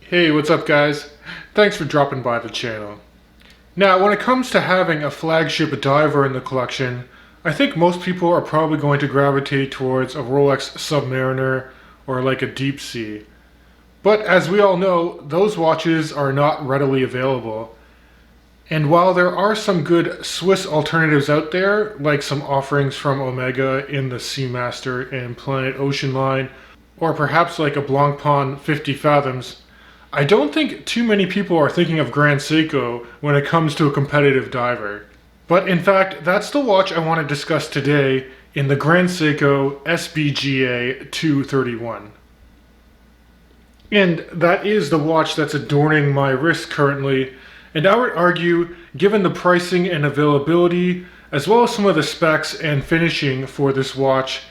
Hey, what's up guys? Thanks for dropping by the channel. Now, when it comes to having a flagship diver in the collection, I think most people are probably going to gravitate towards a Rolex Submariner or like a Deep Sea. But as we all know, those watches are not readily available. And while there are some good Swiss alternatives out there, like some offerings from Omega in the Seamaster and Planet Ocean line, or perhaps like a Blancpain 50 Fathoms, I don't think too many people are thinking of Grand Seiko when it comes to a competitive diver. But in fact, that's the watch I want to discuss today in the Grand Seiko SBGA231. And that is the watch that's adorning my wrist currently, and I would argue, given the pricing and availability, as well as some of the specs and finishing for this watch,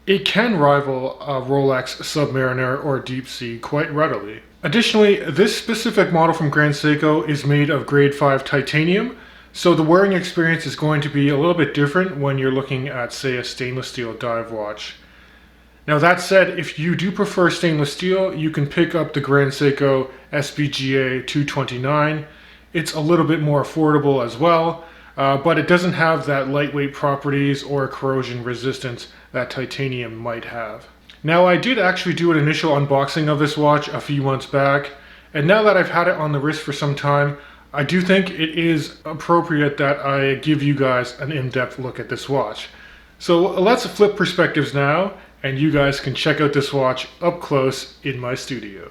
it can rival a Rolex Submariner or Deep Sea quite readily. Additionally, this specific model from Grand Seiko is made of grade 5 titanium, so the wearing experience is going to be a little bit different when you're looking at, say, a stainless steel dive watch. Now that said, if you do prefer stainless steel, you can pick up the Grand Seiko SBGA 229. It's a little bit more affordable as well, but it doesn't have that lightweight properties or corrosion resistance that titanium might have. Now, I did actually do an initial unboxing of this watch a few months back, and now that I've had it on the wrist for some time, I do think it is appropriate that I give you guys an in-depth look at this watch. So let's flip perspectives now, and you guys can check out this watch up close in my studio.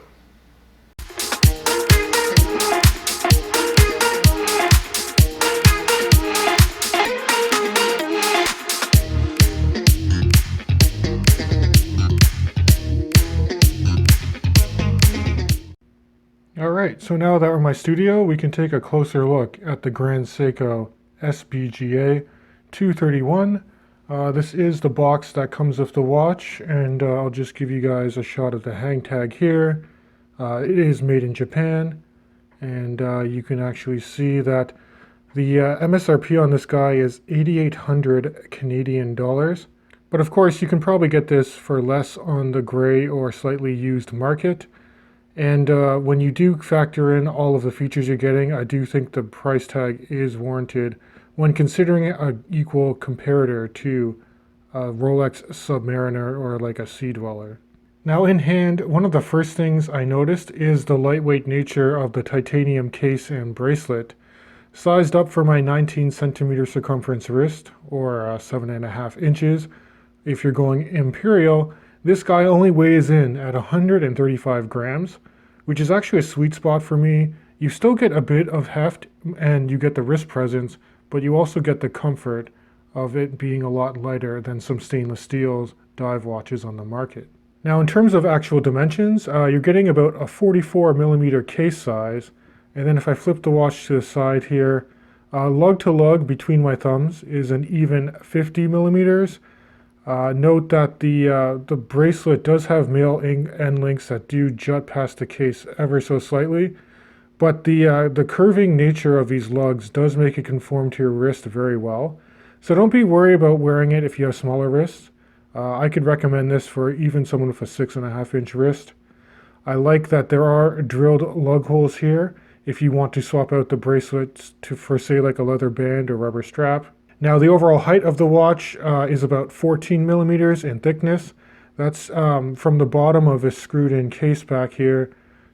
Alright, so now that we're in my studio, we can take a closer look at the Grand Seiko SBGA 231. This is the box that comes with the watch, and I'll just give you guys a shot of the hang tag here. It is made in Japan, and you can actually see that the MSRP on this guy is 8,800 Canadian dollars. But of course, you can probably get this for less on the gray or slightly used market. And when you do factor in all of the features you're getting, I do think the price tag is warranted when considering an equal comparator to a Rolex Submariner or like a Sea Dweller. Now in hand, one of the first things I noticed is the lightweight nature of the titanium case and bracelet. Sized up for my 19 centimeter circumference wrist, or 7.5 inches, if you're going imperial, this guy only weighs in at 135 grams, which is actually a sweet spot for me. You still get a bit of heft and you get the wrist presence, but you also get the comfort of it being a lot lighter than some stainless steel dive watches on the market. Now in terms of actual dimensions, you're getting about a 44 millimeter case size, and then if I flip the watch to the side here, lug to lug between my thumbs is an even 50 millimeters. Note that the bracelet does have male end links that do jut past the case ever so slightly, but the curving nature of these lugs does make it conform to your wrist very well. So don't be worried about wearing it if you have smaller wrists. I could recommend this for even someone with a 6.5 inch wrist. I like that there are drilled lug holes here if you want to swap out the bracelets for say like a leather band or rubber strap. Now the overall height of the watch is about 14 millimeters in thickness. That's from the bottom of a screwed in case back here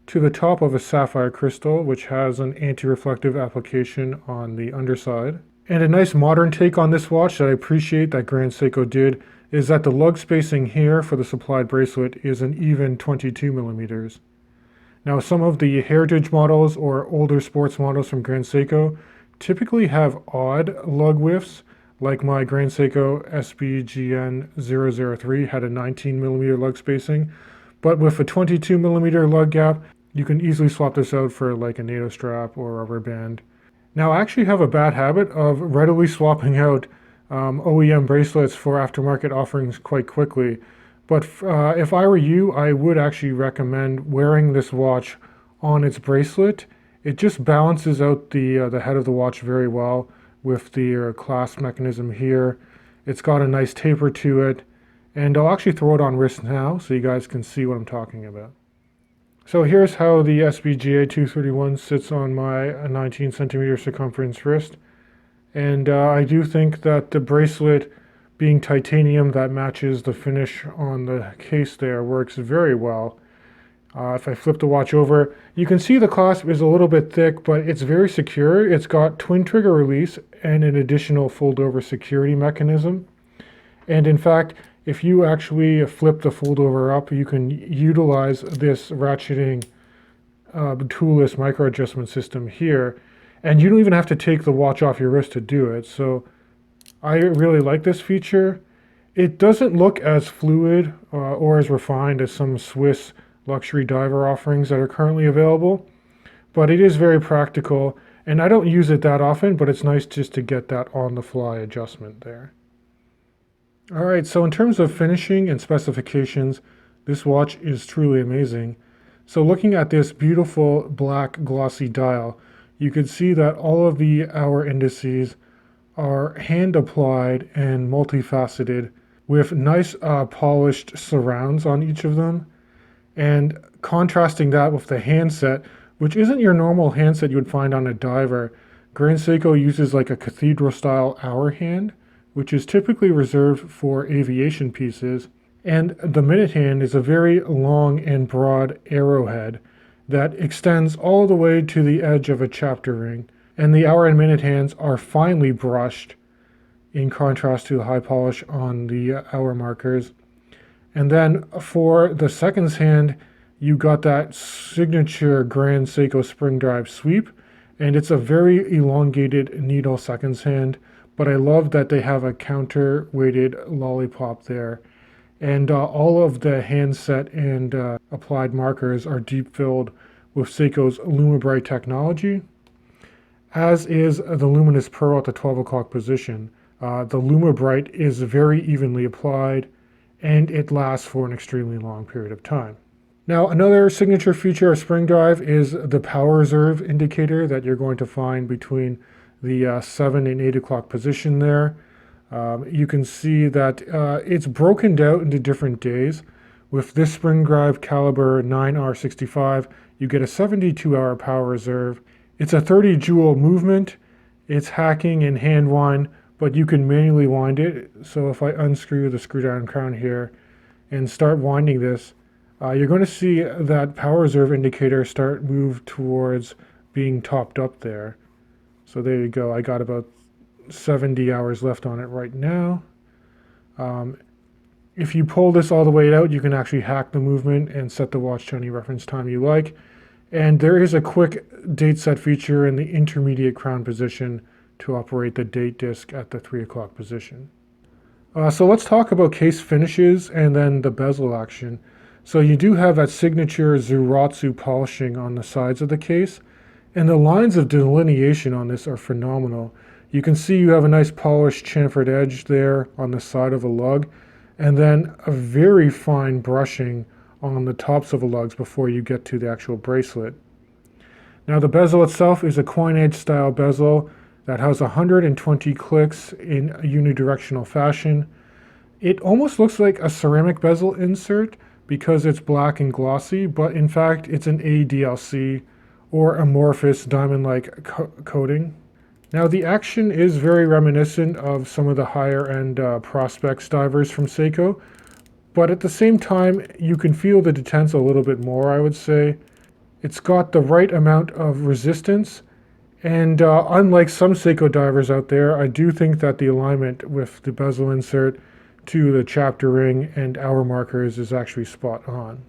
to the top of a sapphire crystal, which has an anti-reflective application on the underside. And a nice modern take on this watch that I appreciate that Grand Seiko did is that the lug spacing here for the supplied bracelet is an even 22 millimeters. Now some of the heritage models or older sports models from Grand Seiko typically have odd lug widths, like my Grand Seiko SBGA231 had a 19 millimeter lug spacing, but with a 22 millimeter lug gap, you can easily swap this out for like a NATO strap or a rubber band. Now I actually have a bad habit of readily swapping out OEM bracelets for aftermarket offerings quite quickly, but if I were you, I would actually recommend wearing this watch on its bracelet. It just balances out the head of the watch very well with the clasp mechanism here. It's got a nice taper to it, and I'll actually throw it on wrist now so you guys can see what I'm talking about. So here's how the SBGA231 sits on my 19 centimeter circumference wrist. And I do think that the bracelet being titanium that matches the finish on the case there works very well. If I flip the watch over, you can see the clasp is a little bit thick, but it's very secure. It's got twin trigger release and an additional fold over security mechanism. And in fact, if you actually flip the fold over up, you can utilize this ratcheting toolless micro adjustment system here. And you don't even have to take the watch off your wrist to do it. So I really like this feature. It doesn't look as fluid or as refined as some Swiss luxury diver offerings that are currently available, but it is very practical, and I don't use it that often, but it's nice just to get that on-the-fly adjustment there. All right, so in terms of finishing and specifications, this watch is truly amazing. So looking at this beautiful black glossy dial, you can see that all of the hour indices are hand applied and multifaceted with nice polished surrounds on each of them. And contrasting that with the handset, which isn't your normal handset you would find on a diver, Grand Seiko uses like a cathedral style hour hand, which is typically reserved for aviation pieces. And the minute hand is a very long and broad arrowhead that extends all the way to the edge of a chapter ring. And the hour and minute hands are finely brushed in contrast to the high polish on the hour markers. And then for the seconds hand, you got that signature Grand Seiko spring drive sweep, and it's a very elongated needle seconds hand, but I love that they have a counter-weighted lollipop there. And all of the handset and applied markers are deep-filled with Seiko's LumiBright technology, as is the luminous pearl at the 12 o'clock position. The LumiBright is very evenly applied, and it lasts for an extremely long period of time. Now, another signature feature of spring drive is the power reserve indicator that you're going to find between the 7 and 8 o'clock position there. You can see that it's broken down into different days. With this spring drive caliber 9R65, you get a 72-hour power reserve. It's a 30 joule movement. It's hacking and hand wind, but you can manually wind it. So if I unscrew the screw down crown here and start winding this, you're going to see that power reserve indicator start move towards being topped up there. So there you go. I got about 70 hours left on it right now. If you pull this all the way out, you can actually hack the movement and set the watch to any reference time you like. And there is a quick date set feature in the intermediate crown position to operate the date disc at the 3 o'clock position. So let's talk about case finishes and then the bezel action. So you do have that signature Zuratsu polishing on the sides of the case, and the lines of delineation on this are phenomenal. You can see you have a nice polished chamfered edge there on the side of a lug, and then a very fine brushing on the tops of the lugs before you get to the actual bracelet. Now the bezel itself is a coin edge style bezel that has 120 clicks in a unidirectional fashion. It almost looks like a ceramic bezel insert because it's black and glossy, but in fact it's an ADLC or amorphous diamond-like coating. Now the action is very reminiscent of some of the higher end Prospex divers from Seiko, but at the same time you can feel the detents a little bit more, I would say. It's got the right amount of resistance, and unlike some Seiko divers out there, I do think that the alignment with the bezel insert to the chapter ring and hour markers is actually spot on.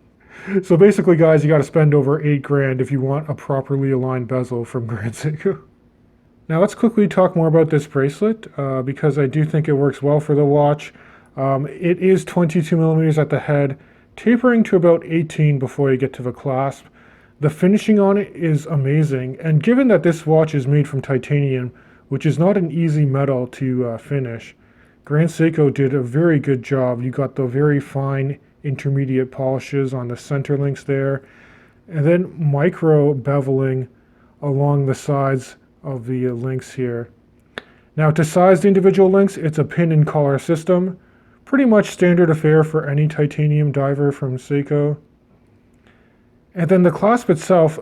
So basically guys, you got to spend over $8 grand if you want a properly aligned bezel from Grand Seiko. Now let's quickly talk more about this bracelet because I do think it works well for the watch. It is 22 millimeters at the head, tapering to about 18 before you get to the clasp. The finishing on it is amazing, and given that this watch is made from titanium, which is not an easy metal to finish, Grand Seiko did a very good job. You got the very fine intermediate polishes on the center links there, and then micro beveling along the sides of the links here. Now to size the individual links, it's a pin and collar system. Pretty much standard affair for any titanium diver from Seiko. And then the clasp itself,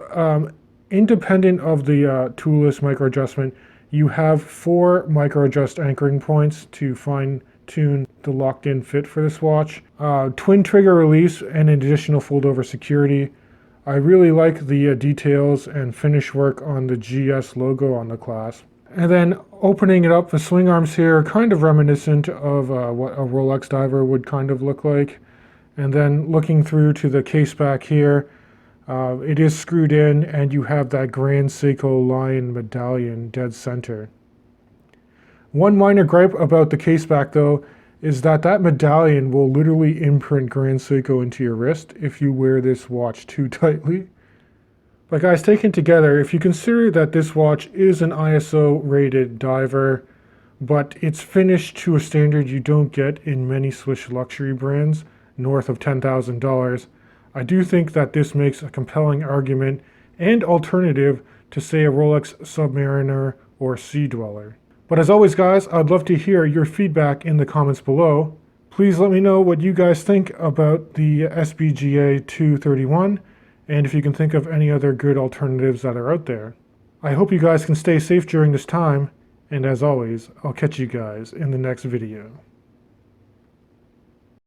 independent of the toolless micro adjustment, you have 4 micro adjust anchoring points to fine tune the locked in fit for this watch. Twin trigger release and an additional fold over security. I really like the details and finish work on the GS logo on the clasp. And then opening it up, the swing arms here are kind of reminiscent of what a Rolex diver would kind of look like. And then looking through to the case back here, it is screwed in and you have that Grand Seiko lion medallion dead center. One minor gripe about the case back though is that medallion will literally imprint Grand Seiko into your wrist if you wear this watch too tightly. But guys, taken together, if you consider that this watch is an ISO rated diver, but it's finished to a standard you don't get in many Swiss luxury brands north of $10,000, I do think that this makes a compelling argument and alternative to say a Rolex Submariner or Sea Dweller. But as always guys, I'd love to hear your feedback in the comments below. Please let me know what you guys think about the SBGA231, and if you can think of any other good alternatives that are out there. I hope you guys can stay safe during this time, and as always, I'll catch you guys in the next video.